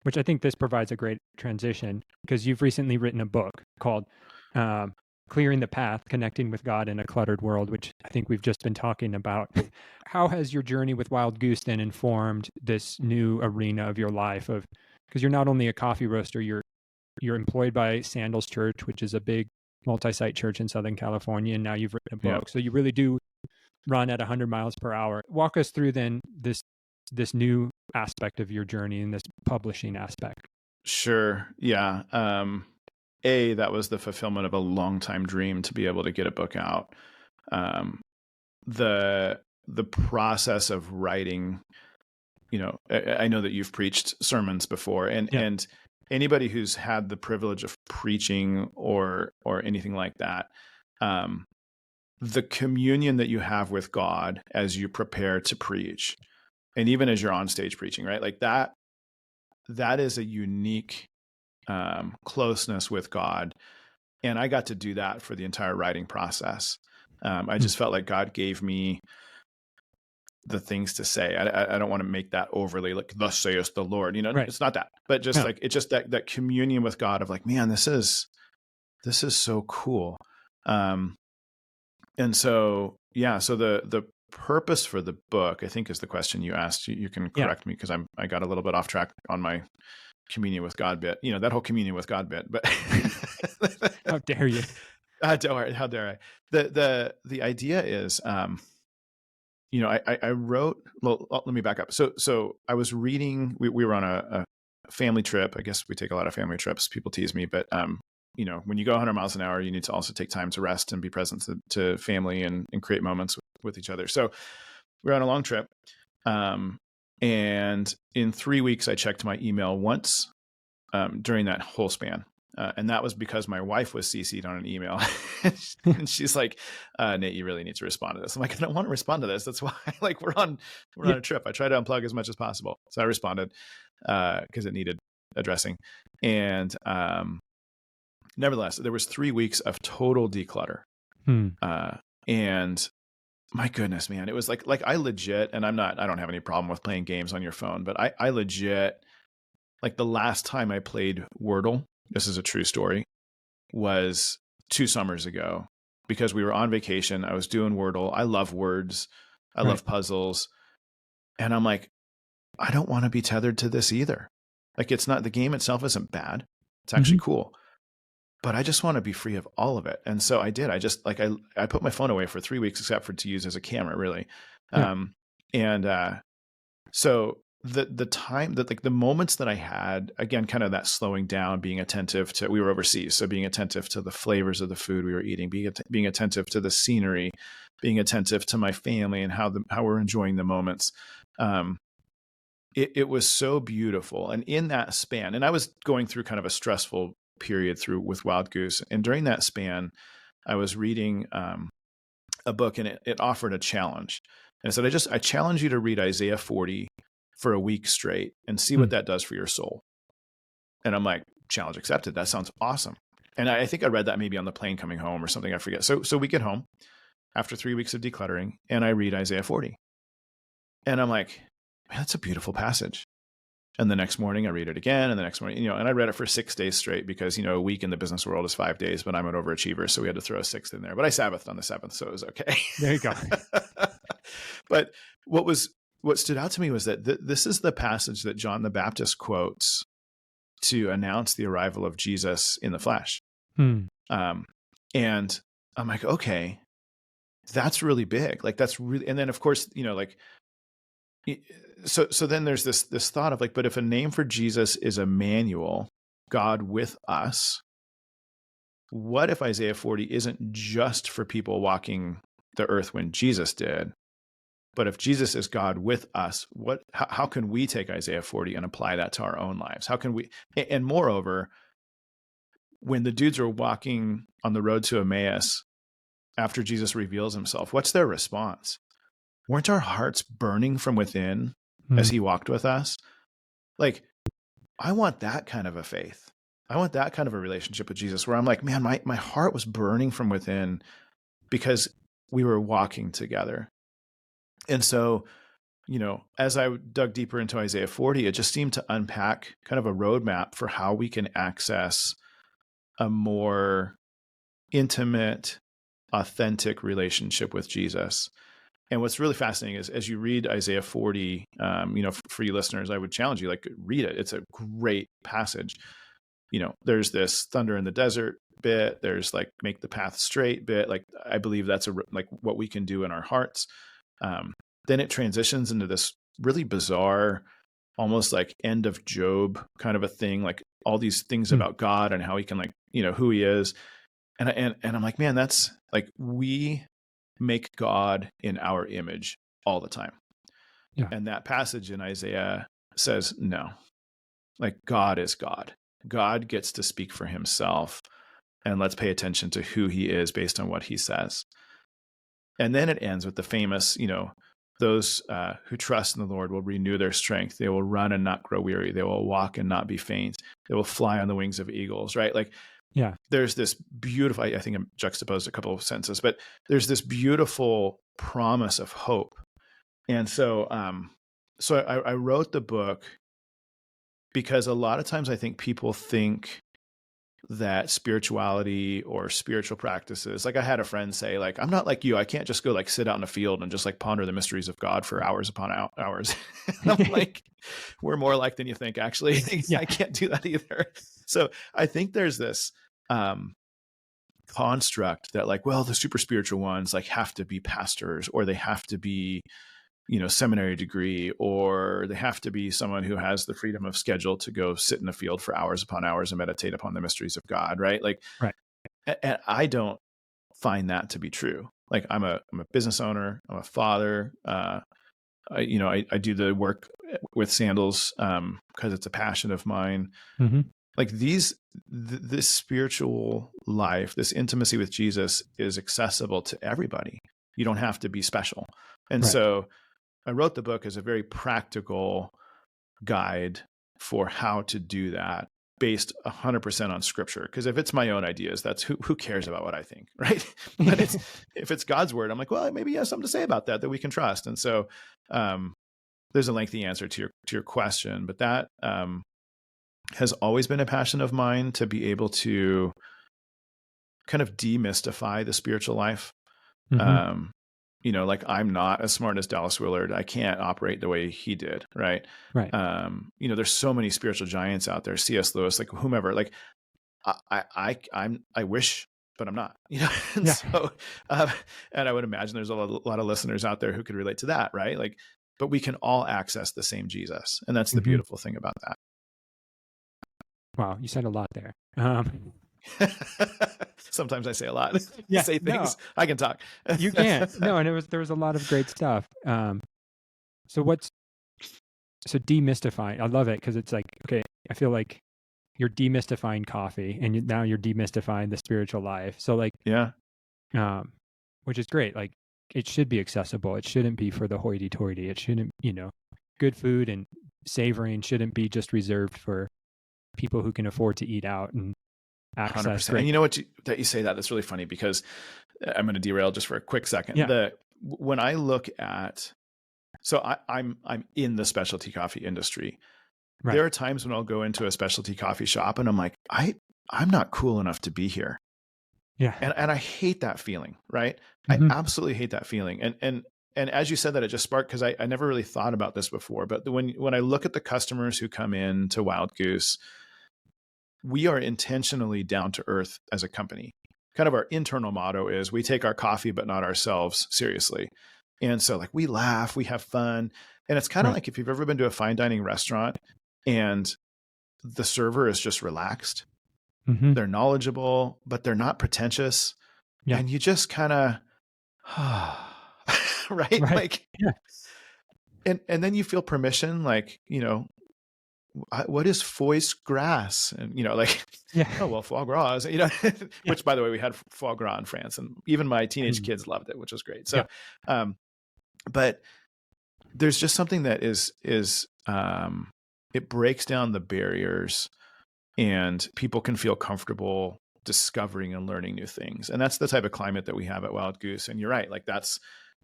S1: Which I think this provides a great transition because you've recently written a book called um, Clearing the Path, Connecting with God in a Cluttered World, which I think we've just been talking about. How has your journey with Wild Goose then informed this new arena of your life? Because you're not only a coffee roaster, you're employed by Sandals Church, which is a big multi-site church in Southern California, and now you've written a
S2: Yeah.
S1: book. So you really do run at 100 miles per hour. Walk us through then this new aspect of your journey and this publishing aspect.
S2: Sure. Yeah. That was the fulfillment of a long time dream to be able to get a book out. The process of writing, I know that you've preached sermons before, and anybody who's had the privilege of preaching or anything like that, the communion that you have with God as you prepare to preach, and even as you're on stage preaching, right? Like that is a unique closeness with God. And I got to do that for the entire writing process. I just felt like God gave me the things to say. I don't want to make that overly like, thus saith the Lord,
S1: Right.
S2: It's not that, but just
S1: No.
S2: like, it's just that communion with God of like, man, this is so cool. And so, yeah, so the purpose for the book, I think, is the question you asked. You can correct me because I got a little bit off track on my communion with God bit, that whole communion with God bit, but
S1: How dare you?
S2: how dare I? The idea is, I wrote, well, let me back up. So I was reading, we were on a family trip. I guess we take a lot of family trips. People tease me, but, when you go 100 miles an hour, you need to also take time to rest and be present to family and create moments with each other. So we're on a long trip. And in 3 weeks, I checked my email once during that whole span. And that was because my wife was CC'd on an email. And she's like, Nate, you really need to respond to this. I'm like, I don't want to respond to this. That's why like we're on a trip. I try to unplug as much as possible. So I responded because it needed addressing. And nevertheless, there was 3 weeks of total declutter. And my goodness, man, it was like I legit, and I don't have any problem with playing games on your phone, but I legit, like the last time I played Wordle, this is a true story, was 2 summers ago because we were on vacation. I was doing Wordle. I love words. I love puzzles. And I'm like, I don't want to be tethered to this either. Like, it's not, the game itself isn't bad. It's actually cool. But I just want to be free of all of it. And so I did. I just like, I put my phone away for 3 weeks, except for to use as a camera, really. So the time that, like, the moments that I had, again, kind of that slowing down, being attentive to, we were overseas, so being attentive to the flavors of the food we were eating, being attentive to the scenery, being attentive to my family and how we're enjoying the moments. It was so beautiful. And in that span, and I was going through kind of a stressful period with Wild Goose. And during that span, I was reading a book, and it offered a challenge. And so I challenge you to read Isaiah 40 for a week straight and see what that does for your soul. And I'm like, challenge accepted. That sounds awesome. And I think I read that maybe on the plane coming home or something. I forget. So we get home after 3 weeks of decluttering, and I read Isaiah 40. And I'm like, man, that's a beautiful passage. And the next morning I read it again, and the next morning, and I read it for 6 days straight because, a week in the business world is 5 days, but I'm an overachiever. So we had to throw a sixth in there, but I Sabbathed on the seventh. So it was okay.
S1: There you go.
S2: But what stood out to me was that this is the passage that John the Baptist quotes to announce the arrival of Jesus in the flesh. And I'm like, okay, that's really big. Like that's really, and then of course, so then there's this thought of like, but if a name for Jesus is Emmanuel, God with us, what if Isaiah 40 isn't just for people walking the earth when Jesus did, but if Jesus is God with us, how can we take Isaiah 40 and apply that to our own lives? How can we, and moreover, when the dudes are walking on the road to Emmaus after Jesus reveals himself, what's their response? Weren't our hearts burning from within as he walked with us? Like, I want that kind of a faith. I want that kind of a relationship with Jesus where I'm like, man, my heart was burning from within because we were walking together. And so, as I dug deeper into Isaiah 40, it just seemed to unpack kind of a roadmap for how we can access a more intimate, authentic relationship with Jesus. And what's really fascinating is as you read Isaiah 40, for you listeners, I would challenge you, like, read it. It's a great passage. There's this thunder in the desert bit. There's like make the path straight bit. Like, I believe that's like what we can do in our hearts. Then it transitions into this really bizarre, almost like end of Job kind of a thing, like all these things about God and how he can, like, who he is. And I'm like, man, that's like, we make God in our image all the time.
S1: Yeah.
S2: And that passage in Isaiah says, no, like God is God. God gets to speak for himself, and let's pay attention to who he is based on what he says. And then it ends with the famous, those who trust in the Lord will renew their strength. They will run and not grow weary. They will walk and not be faint. They will fly on the wings of eagles, right? Like, yeah, there's this beautiful, I think I'm juxtaposed a couple of sentences, but there's this beautiful promise of hope. And so, I wrote the book because a lot of times I think people think that spirituality or spiritual practices, like I had a friend say, like, I'm not like you. I can't just go like sit out in a field and just like ponder the mysteries of God for hours upon hours. I'm like, we're more alike than you think, actually. Yeah. I can't do that either. So I think there's this construct that, like, well, the super spiritual ones like have to be pastors, or they have to be, seminary degree, or they have to be someone who has the freedom of schedule to go sit in a field for hours upon hours and meditate upon the mysteries of God. Right. Like, right. And I don't find that to be true. Like, I'm a business owner. I'm a father. I do the work with Sandals because it's a passion of mine. Mm-hmm. Like this spiritual life, this intimacy with Jesus is accessible to everybody. You don't have to be special. And so I wrote the book as a very practical guide for how to do that, based 100% on scripture. Because if it's my own ideas, that's who cares about what I think, right? But if it's God's word, I'm like, well, maybe he has something to say about that we can trust. And so there's a lengthy answer to your question, but that has always been a passion of mine, to be able to kind of demystify the spiritual life. Mm-hmm. Like, I'm not as smart as Dallas Willard. I can't operate the way he did. Right. Right. There's so many spiritual giants out there, C.S. Lewis, like whomever, like I wish, but I'm not, and yeah. So, and I would imagine there's a lot of listeners out there who could relate to that. Right. Like, but we can all access the same Jesus. And that's the mm-hmm. beautiful thing about that.
S1: Wow. You said a lot there.
S2: Sometimes I say a lot. Yeah, say things. No, I can talk.
S1: You can. No, and there was a lot of great stuff. So demystifying? I love it, because it's like, okay, I feel like you're demystifying coffee, and now you're demystifying the spiritual life. So like, yeah, which is great. Like, it should be accessible. It shouldn't be for the hoity-toity. It shouldn't, good food and savoring shouldn't be just reserved for people who can afford to eat out and access.
S2: 100%. And you know what, that you say that's really funny, because I'm going to derail just for a quick second. Yeah. When I look at So I'm in the specialty coffee industry.
S1: Right.
S2: There are times when I'll go into a specialty coffee shop and I'm like, I'm not cool enough to be here.
S1: Yeah.
S2: And I hate that feeling, right? I
S1: Mhm.
S2: absolutely hate that feeling. And as you said that, it just sparked, because I never really thought about this before. But when I look at the customers who come in to Wild Goose, we are intentionally down to earth as a company. Kind of our internal motto is we take our coffee, but not ourselves seriously. And so like we laugh, we have fun. And it's kind of
S1: Right.
S2: like if you've ever been to a fine dining restaurant and the server is just relaxed,
S1: Mhm.
S2: they're knowledgeable, but they're not pretentious.
S1: Yeah.
S2: And you just kind of, right?
S1: Right.
S2: Like,
S1: Yeah.
S2: and then you feel permission, like, what is foie gras? And, like,
S1: Yeah.
S2: oh, well, foie gras,
S1: Yeah.
S2: which, by the way, we had foie gras in France, and even my teenage
S1: Mm.
S2: kids loved it, which was great.
S1: Yeah.
S2: So, but there's just something that is it breaks down the barriers, and people can feel comfortable discovering and learning new things. And that's the type of climate that we have at Wild Goose. And you're right. Like that's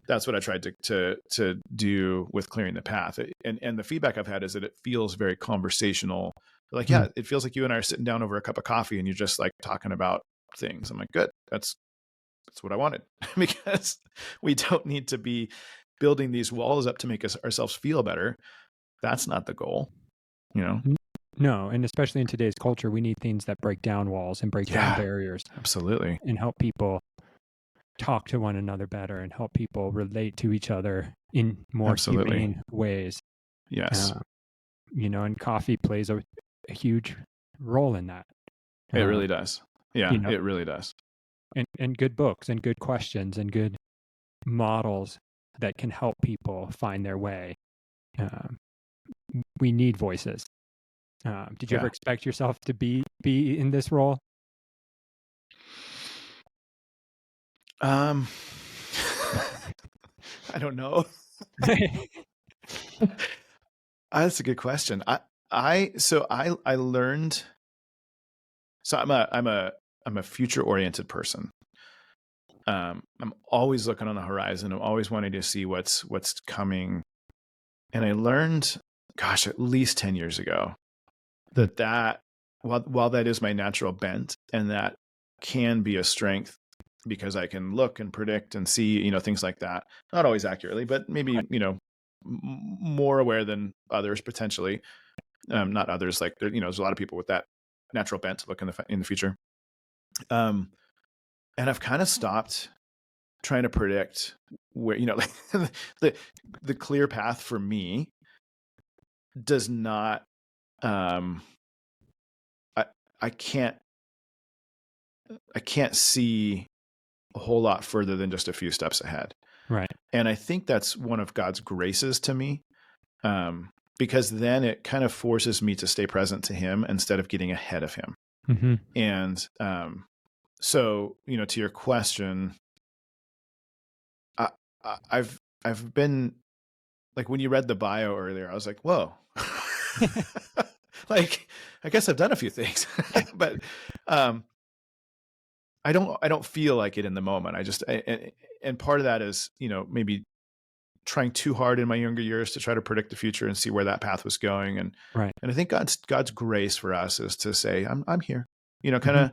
S2: what I tried to do with Clearing the Path. And the feedback I've had is that it feels very conversational. Like, yeah, it feels like you and I are sitting down over a cup of coffee and you're just like talking about things. I'm like, good. That's what I wanted, because we don't need to be building these walls up to make ourselves feel better. That's not the goal,
S1: No, and especially in today's culture, we need things that break down walls and break down barriers
S2: Absolutely.
S1: and help people talk to one another better and help people relate to each other in more humane ways.
S2: Yes.
S1: And coffee plays a huge role in that.
S2: It really does. Yeah, it really does.
S1: And good books and good questions and good models that can help people find their way. We need voices. Did you ever expect yourself to be in this role?
S2: I don't know. That's a good question. I learned. So I'm a future oriented person. I'm always looking on the horizon. I'm always wanting to see what's coming. And I learned, gosh, at least 10 years ago that while that is my natural bent, and that can be a strength because I can look and predict and see, things like that. Not always accurately, but maybe, more aware than others potentially. Not others, like, there's a lot of people with that natural bent to look in the future. And I've kind of stopped trying to predict where, like the clear path for me does not, I can't see a whole lot further than just a few steps ahead.
S1: Right.
S2: And I think that's one of God's graces to me, because then it kind of forces me to stay present to Him instead of getting ahead of Him.
S1: Mm-hmm.
S2: And so, to your question, I've been, like, when you read the bio earlier, I was like, whoa, like, I guess I've done a few things, but I don't feel like it in the moment. And part of that is, maybe trying too hard in my younger years to try to predict the future and see where that path was going. And I think God's grace for us is to say, I'm here, kind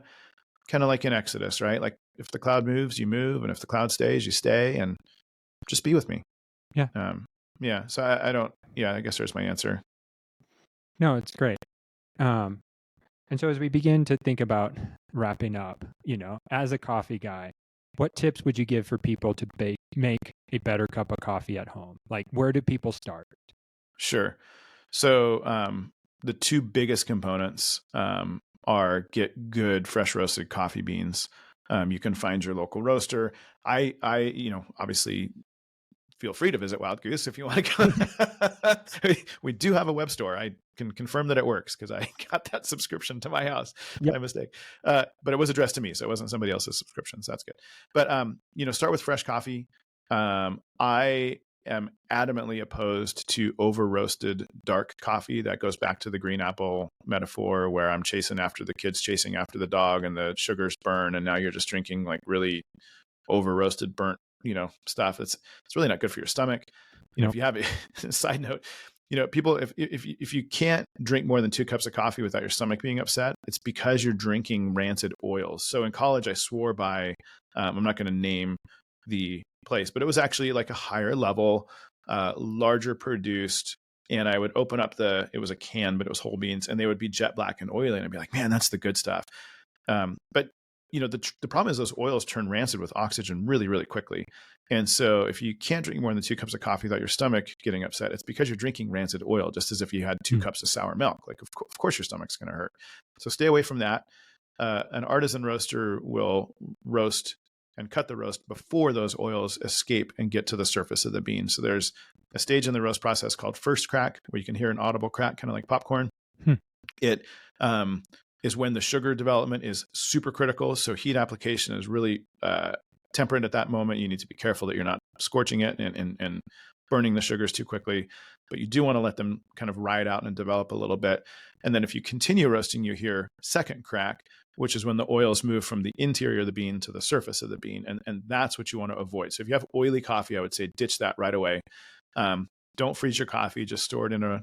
S2: of like in Exodus, right? Like, if the cloud moves, you move. And if the cloud stays, you stay, and just be with me.
S1: Yeah.
S2: So I guess there's my answer.
S1: No, it's great. And so as we begin to think about wrapping up, as a coffee guy, what tips would you give for people to make a better cup of coffee at home? Like, where do people start?
S2: Sure. So the two biggest components are get good fresh roasted coffee beans. You can find your local roaster. I obviously feel free to visit Wild Goose if you want to go. We do have a web store. I can confirm that it works because I got that subscription to my house by mistake. But it was addressed to me, so it wasn't somebody else's subscription. So that's good. But start with fresh coffee. I am adamantly opposed to over roasted dark coffee. That goes back to the green apple metaphor, where I'm chasing after the kids chasing after the dog, and the sugars burn, and now you're just drinking like really over roasted burnt stuff. It's really not good for your stomach. if you have a side note, people, if you can't drink more than 2 cups of coffee without your stomach being upset, it's because you're drinking rancid oils. So in college, I swore by, I'm not going to name the place, but it was actually like a higher level, larger produced. And I would open up it was a can, but it was whole beans, and they would be jet black and oily. And I'd be like, man, that's the good stuff. But the problem is those oils turn rancid with oxygen really, really quickly. And so if you can't drink more than 2 cups of coffee without your stomach getting upset, it's because you're drinking rancid oil, just as if you had 2 cups of sour milk. Like, of course your stomach's going to hurt. So stay away from that. An artisan roaster will roast and cut the roast before those oils escape and get to the surface of the bean. So there's a stage in the roast process called first crack, where you can hear an audible crack, kind of like popcorn. It is when the sugar development is super critical. So heat application is really temperate at that moment. You need to be careful that you're not scorching it and burning the sugars too quickly, but you do want to let them kind of ride out and develop a little bit. And then if you continue roasting, you hear second crack, which is when the oils move from the interior of the bean to the surface of the bean. And that's what you want to avoid. So if you have oily coffee, I would say ditch that right away. Don't freeze your coffee. Just store it in a,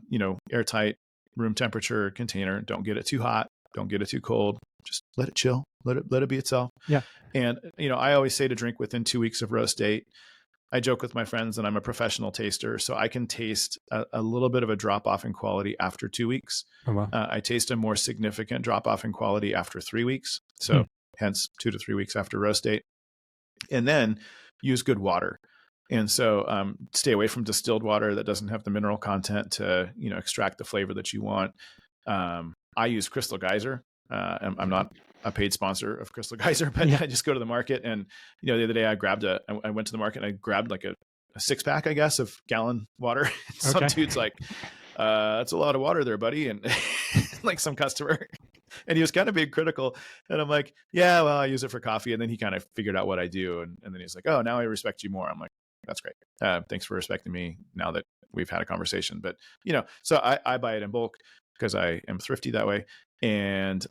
S2: airtight room temperature container. Don't get it too hot. Don't get it too cold. Just let it chill. Let it be itself.
S1: Yeah.
S2: And, I always say to drink within 2 weeks of roast date. I joke with my friends that I'm a professional taster, so I can taste a little bit of a drop off in quality after 2 weeks.
S1: Oh, wow.
S2: I taste a more significant drop off in quality after 3 weeks. So hence 2 to 3 weeks after roast date. And then use good water. And so stay away from distilled water that doesn't have the mineral content to, extract the flavor that you want. I use Crystal Geyser. I'm not a paid sponsor of Crystal Geyser, but I just go to the market. And, the other day I went to the market and I grabbed like a 6-pack, I guess, of gallon water. Some dude's like, that's a lot of water there, buddy. And like some customer, and he was kind of being critical. And I'm like, yeah, well, I use it for coffee. And then he kind of figured out what I do. And then he's like, oh, now I respect you more. I'm like, that's great. Thanks for respecting me now that we've had a conversation. But, so I buy it in bulk because I am thrifty that way. And,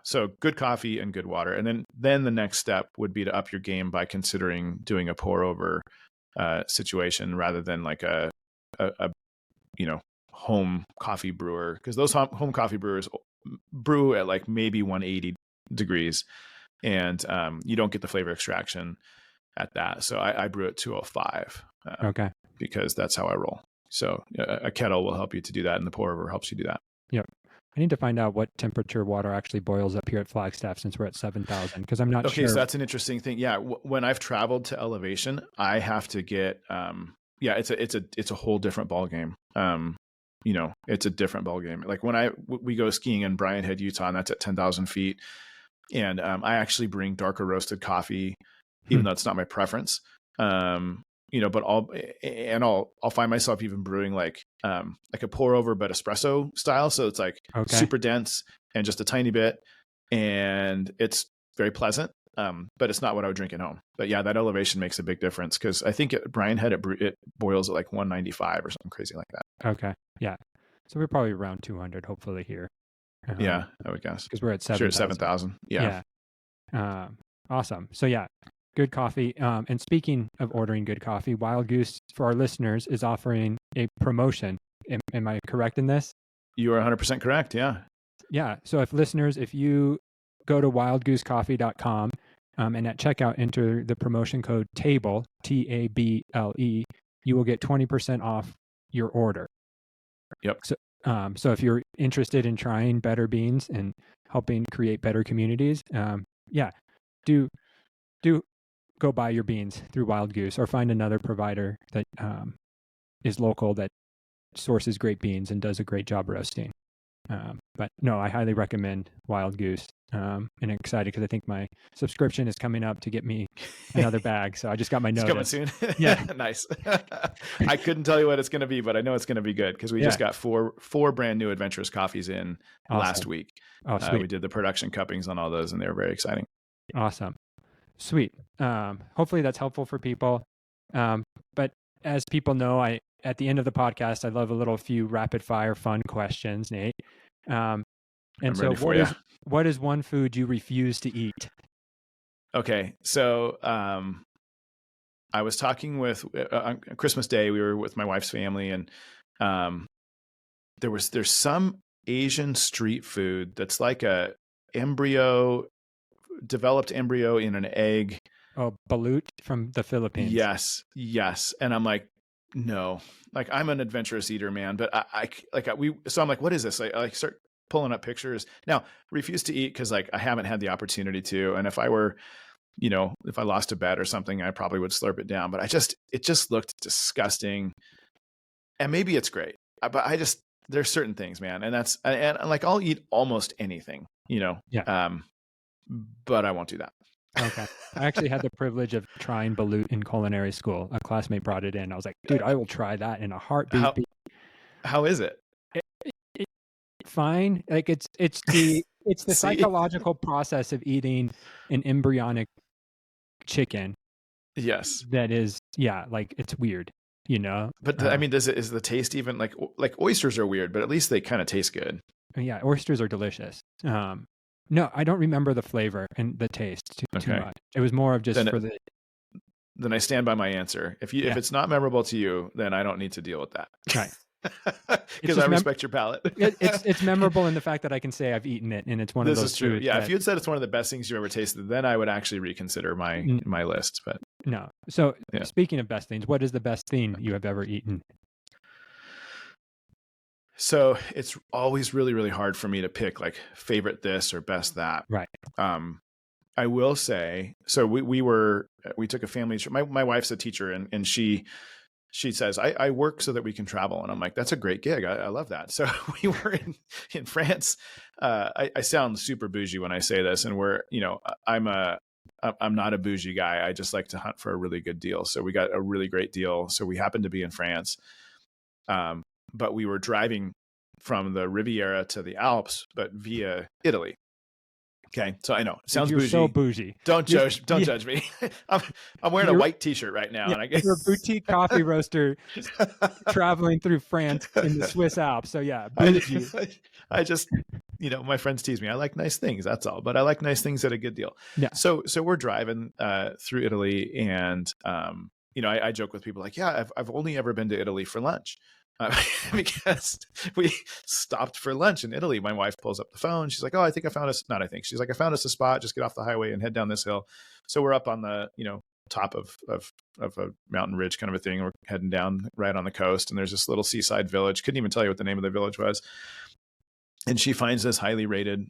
S2: so good coffee and good water. And then the next step would be to up your game by considering doing a pour over situation rather than like a home coffee brewer, because those home coffee brewers brew at like maybe 180 degrees and you don't get the flavor extraction at that. So I brew at 205 because that's how I roll. So a kettle will help you to do that, and the pour over helps you do that.
S1: Yep. I need to find out what temperature water actually boils up here at Flagstaff, since we're at 7,000, because I'm not sure.
S2: Okay, so that's an interesting thing. Yeah, when I've traveled to elevation, I have to get it's a whole different ball game. It's a different ball game. Like when we go skiing in Bryan Head, Utah, and that's at 10,000 feet, and I actually bring darker roasted coffee, even though it's not my preference. But I'll find myself even brewing like a pour over, but espresso style. So it's like super dense and just a tiny bit, and it's very pleasant. But it's not what I would drink at home. But yeah, that elevation makes a big difference, because I think at Bryan Head it boils at like 195 or something crazy like that.
S1: Okay, yeah. So we're probably around 200, hopefully here.
S2: Yeah, I would guess,
S1: because we're at 7,000.
S2: Sure, 7,000. Yeah.
S1: Awesome. So yeah. Good coffee. And speaking of ordering good coffee, Wild Goose, for our listeners, is offering a promotion. Am I correct in this?
S2: You are 100% correct. Yeah.
S1: Yeah. So if you go to wildgoosecoffee.com and at checkout enter the promotion code TABLE, TABLE, you will get 20% off your order.
S2: Yep.
S1: So if you're interested in trying better beans and helping create better communities, do go buy your beans through Wild Goose, or find another provider that is local that sources great beans and does a great job roasting. But no, I highly recommend Wild Goose. And I'm excited because I think my subscription is coming up to get me another bag. So I just got my notice.
S2: It's coming soon. Yeah. Nice. I couldn't tell you what it's going to be, but I know it's going to be good, because we just got four brand new adventurous coffees in last week.
S1: Oh, sweet.
S2: We did the production cuppings on all those, and they were very exciting.
S1: Awesome. Sweet. Hopefully that's helpful for people. But as people know, at the end of the podcast, I love a few rapid fire fun questions, Nate. What is one food you refuse to eat?
S2: Okay. So, I was talking with on Christmas Day. We were with my wife's family, and there's some Asian street food that's like a developed embryo in an egg.
S1: Oh, balut from the Philippines.
S2: Yes. And I'm like, no, like I'm an adventurous eater, man. But so I'm like, what is this? I start pulling up pictures. Now, refuse to eat because like I haven't had the opportunity to. And if I were, if I lost a bet or something, I probably would slurp it down. But it just looked disgusting. And maybe it's great, but there's certain things, man. And and like I'll eat almost anything,
S1: Yeah.
S2: But I won't do that.
S1: Okay. I actually had the privilege of trying balut in culinary school. A classmate brought it in. I was like, dude, I will try that in a heartbeat.
S2: How is it?
S1: Fine. Like it's the
S2: See?
S1: psychological process of eating an embryonic chicken.
S2: Yes.
S1: That is, like it's weird,
S2: But I mean, is the taste even like oysters are weird, but at least they kind of taste good.
S1: Yeah, oysters are delicious. No, I don't remember the flavor and the taste too much. It was more of just
S2: Then I stand by my answer. If it's not memorable to you, then I don't need to deal with that.
S1: Right.
S2: Because I respect your palate.
S1: It's memorable in the fact that I can say I've eaten it, and it's one of those.
S2: This is true. Yeah, if you had said it's one of the best things you ever tasted, then I would actually reconsider my list. But
S1: no. So speaking of best things, what is the best thing you have ever eaten?
S2: So it's always really, really hard for me to pick like favorite this or best that.
S1: Right.
S2: I will say, so we took a family trip. My wife's a teacher, and she says, I work so that we can travel. And I'm like, that's a great gig. I love that. So we were in France. I sound super bougie when I say this, and I'm not a bougie guy. I just like to hunt for a really good deal. So we got a really great deal. So we happened to be in France. But we were driving from the Riviera to the Alps, but via Italy. Okay, so I know it sounds bougie.
S1: So bougie.
S2: Don't judge me. I'm wearing a white T-shirt right now, and
S1: you're a boutique coffee roaster traveling through France in the Swiss Alps. So yeah, bougie.
S2: I just, my friends tease me. I like nice things. That's all. But I like nice things at a good deal.
S1: Yeah.
S2: So we're driving through Italy, and I joke with people like, yeah, I've only ever been to Italy for lunch. Because we stopped for lunch in Italy. My wife pulls up the phone. She's like, oh, she's like, I found us a spot. Just get off the highway and head down this hill. So we're up on the, top of a mountain ridge kind of a thing. We're heading down right on the coast, and there's this little seaside village. Couldn't even tell you what the name of the village was. And she finds this highly rated,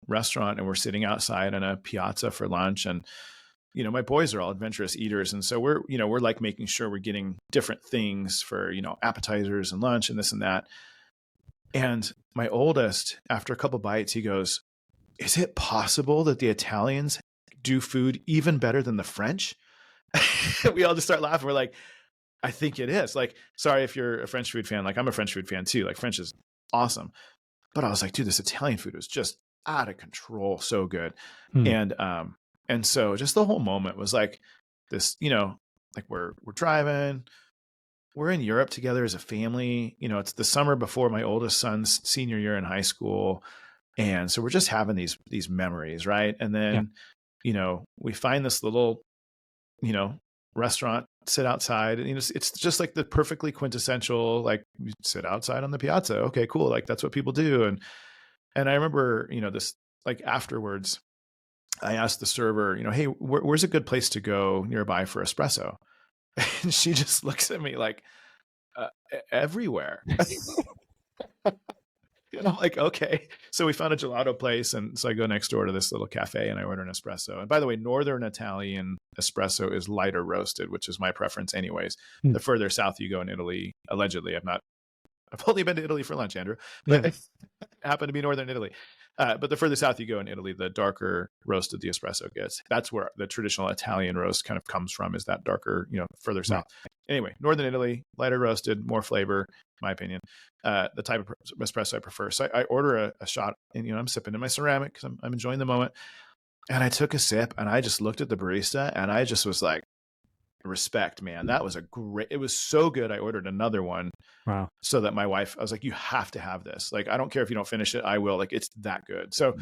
S2: restaurant, and we're sitting outside on a piazza for lunch. And my boys are all adventurous eaters. And so we're like making sure we're getting different things for, appetizers and lunch and this and that. And my oldest, after a couple bites, he goes, is it possible that the Italians do food even better than the French? We all just start laughing. We're like, I think it is. Like, sorry if you're a French food fan. Like, I'm a French food fan too. Like, French is awesome. But I was like, dude, this Italian food was just out of control. So good. And so just the whole moment was like this, like we're driving, we're in Europe together as a family. It's the summer before my oldest son's senior year in high school. And so we're just having these memories. Right. And then, we find this little, restaurant, sit outside, and it's just like the perfectly quintessential, like you sit outside on the piazza. Okay, cool. Like that's what people do. And I remember, this like afterwards, I asked the server, hey, where's a good place to go nearby for espresso? And she just looks at me like, everywhere. And I'm like, okay. So we found a gelato place. And so I go next door to this little cafe and I order an espresso. And by the way, Northern Italian espresso is lighter roasted, which is my preference anyways. The further south you go in Italy, allegedly, I've only been to Italy for lunch, Andrew, but it happened to be Northern Italy. But the further south you go in Italy, the darker roasted the espresso gets. That's where the traditional Italian roast kind of comes from, is that darker, further south. Anyway, Northern Italy, lighter roasted, more flavor, in my opinion, the type of espresso I prefer. So I order a shot, and, I'm sipping in my ceramic because I'm enjoying the moment. And I took a sip, and I just looked at the barista, and I just was like, respect, man. That was it was so good. I ordered another one.
S1: Wow.
S2: So that my wife, I was like, you have to have this. Like, I don't care if you don't finish it. I will. Like, it's that good. So,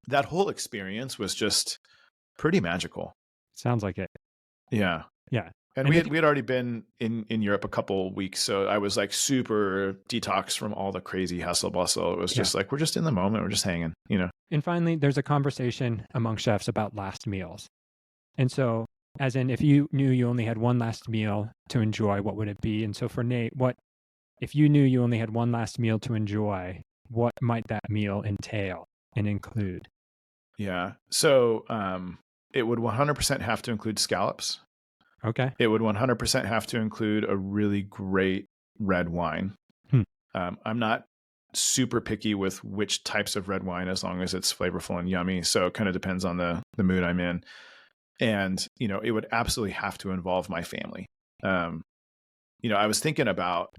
S2: that whole experience was just pretty magical.
S1: Sounds like it.
S2: Yeah.
S1: Yeah.
S2: And
S1: And
S2: we had already been in Europe a couple weeks, so I was like super detox from all the crazy hustle bustle. It was just like, we're just in the moment, we're just hanging, you know.
S1: And finally, there's a conversation among chefs about last meals. And so, as in, if you knew you only had one last meal to enjoy, what would it be? And so, for Nate, if you knew you only had one last meal to enjoy, what might that meal entail and include?
S2: Yeah. So it would 100% have to include scallops.
S1: Okay.
S2: It would 100% have to include a really great red wine. I'm not super picky with which types of red wine, as long as it's flavorful and yummy. So it kind of depends on the mood I'm in. And, you know, it would absolutely have to involve my family. You know, I was thinking about,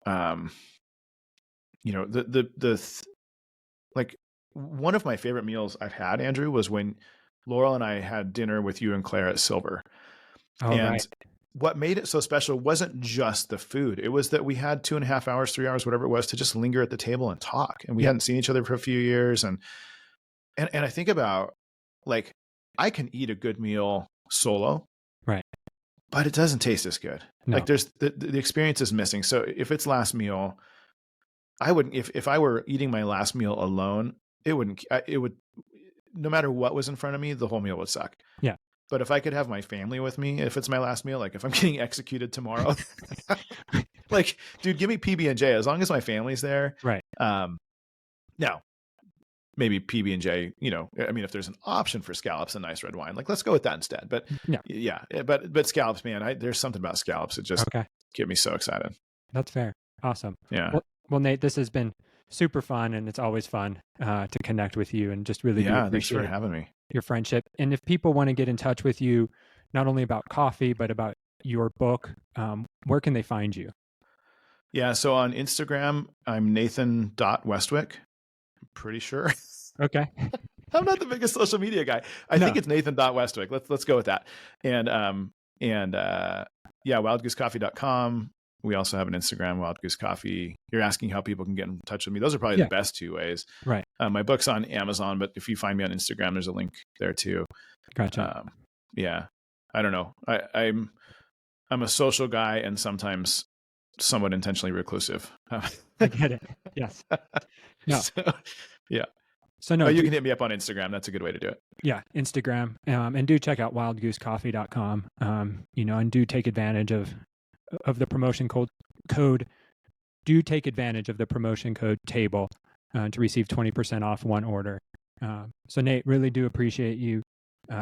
S2: you know, like one of my favorite meals I've had, Andrew, was when Laurel and I had dinner with you and Claire at Silver.
S1: Oh,
S2: And
S1: right.
S2: what made it so special wasn't just the food. It was that we had 2.5 hours, 3 hours, whatever it was, to just linger at the table and talk. And we hadn't seen each other for a few years. And I think about, like, I can eat a good meal solo,
S1: Right.
S2: but it doesn't taste as good.
S1: No.
S2: Like, there's the experience is missing. So if it's last meal, I wouldn't, if I were eating my last meal alone, it would, no matter what was in front of me, the whole meal would suck.
S1: Yeah.
S2: But if I could have my family with me, if it's my last meal, like if I'm getting executed tomorrow, like, dude, give me PB&J as long as my family's there.
S1: Right.
S2: Now, maybe PB&J, you know, I mean, if there's an option for scallops and nice red wine, like, let's go with that instead. But yeah, but scallops, man, there's something about scallops that just get me so excited.
S1: That's fair. Awesome.
S2: Yeah.
S1: Well, Nate, this has been super fun, and it's always fun to connect with you, and just really do
S2: Thanks
S1: appreciate
S2: for having me.
S1: Your friendship. And if people want to get in touch with you, not only about coffee, but about your book, where can they find you?
S2: Yeah. So on Instagram, I'm Nathan.Westwick. I'm pretty sure.
S1: Okay.
S2: I'm not the biggest social media guy. I think it's Nathan.Westwick. Let's go with that. And wildgoosecoffee.com. We also have an Instagram, Wild Goose Coffee. You're asking how people can get in touch with me. Those are probably the best two ways.
S1: Right.
S2: My book's on Amazon, but if you find me on Instagram, there's a link there too.
S1: Gotcha.
S2: Yeah. I don't know. I'm a social guy and sometimes somewhat intentionally reclusive.
S1: I get it. Yes. No.
S2: Yeah.
S1: So no,
S2: you can hit me up on Instagram. That's a good way to do it.
S1: Yeah, Instagram, and do check out wildgoosecoffee.com. You know, and do take advantage of the promotion code. Do take advantage of the promotion code table to receive 20% off one order. So Nate, really do appreciate you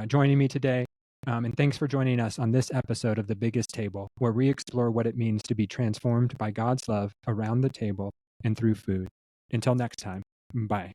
S1: joining me today. And thanks for joining us on this episode of The Biggest Table, where we explore what it means to be transformed by God's love around the table and through food. Until next time, bye.